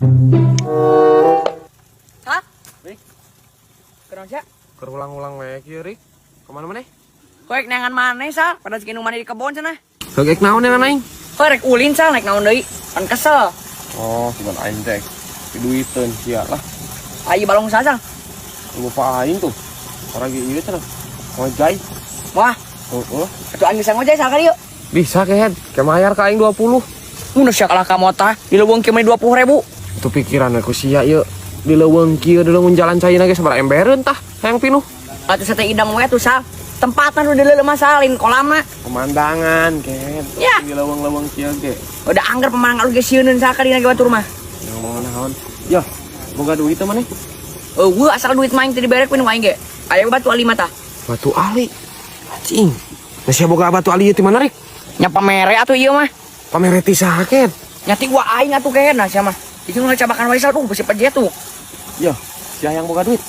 Hah? Rik, Kenapa sih? ulang-ulang wae kieu Rik. Kemana maneh? Koek nengan mana sal? Pada segini mana di kebon sana? Heuk naon yang aing? Koek ulin sal naik naon deui? Kan kesel. Oh, cuman aing teh. Duiteun sia lah. Ayo balong sasang. Lupa aing tuh. Orang ieu cenah. Ngojay. Wah, Heeh. itu angin sang ngojay sakali yuk. Bisa kehed. Kemayar ka aing 20. Udah siak kalah kamu tah. Di leuweung kieu mah 20.000. Itu pikiran aku sia ieu. Di leuweung kieu di leuweung jalan caina ge sabaraha embereun tah hayang pinuh. Atuh sate idam we tuh sal. Tempatan udah leuleum masalin kolamna. Pemandangan kehed. Ya. Di leuweung-leuweung kieu ge. Udah anggar pemandangan lu ge sieunun sakali lagi batur mah. Ngomong naon? Yo, boga duit teh maneh? Gua asal duit main tadi berek pinu aing ge. Aya batu ali mah tah. Batu ali. Cing. Nah, sia boga batu ali ieu ti mana Rik? Nya pamere atuh ieu mah. Pamere ti saha ket? Nyati gua aing atuh kena sia mah. Itu ngacabakan wae sal besi pejet tuh. Yo, si hayang boga duit.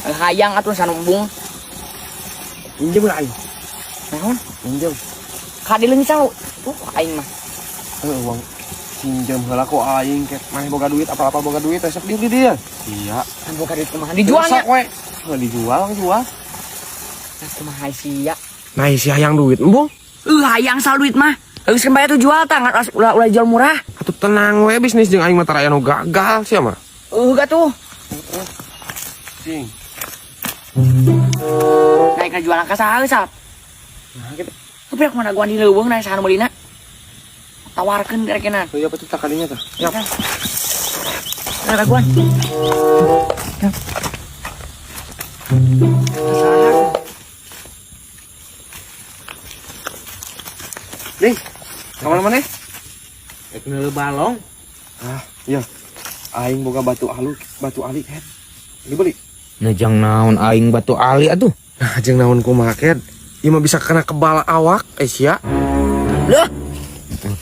Hayang atuh sanumbung. Pinjem lah aing. Naon? Pinjem. Ka dileung sal. Aing mah. Uang pinjem heula ku aing ket. Maneh boga duit apa-apa boga duit resep di dia. Iya. Kan boga duit kumaha dijualnya. we. Heuh dijual, jual. Nah, kumaha sia. Nah, si hayang duit embung. Hayang sal duit mah. Geus kembali tuh jual tah ulah jual murah. Atuh tenang we bisnis jeung aing mah tara aya nu gagal sia mah. Gatuh. Cing. Naik ka jualan ka saha sal? Nah, gitu. Tapi aku mana gua di leuweung naik saha nu meulina. Tawarkeun gerekenan. Heuh apa tuh takalinya tah? Ya. Ada gua. Nih. Kemana maneh? Rek neuleuh balong. Ah, iya. Aing boga batu ali ket. Dibeli. Nejang naon aing batu ali atuh. Nah, jeung naon kumaha ket? Ieu mah bisa kena kebal awak, sia. Lah.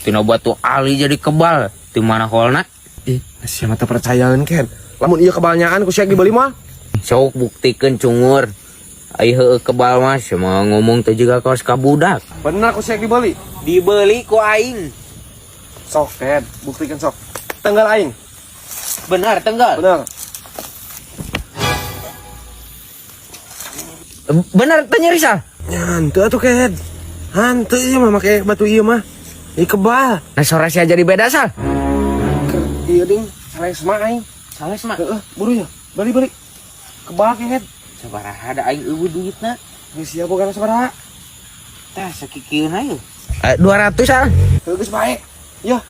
Tina batu ali jadi kebal. Di mana holna? Ih, sia mah teu percayaan ket. Lamun ieu kebalnyaan ku sia dibeli mah. Sok buktikeun cungur. Ai heueuh kebal mah sama ngomong teh juga kaos ka budak. Bener ku sia dibeli. Dibeli ku aing. Sok ket, buktikan sok. Tanggal aing. Benar tenggal. Bener. Benar teh Rizal. Hanteu atuh ket. Hanteu ieu mah make batu ieu mah. Ieu kebal. Nah sore sia jadi beda sal. Ieu ding, sales mah aing. Sales mah. Heeh, buru ya. Beli. Kebal ket. Sabaraha ada aing eueuh duitna. Geus sia boga sabaraha? Tah sakikieun ayo. 200 sal. Heuh geus bae. Yo.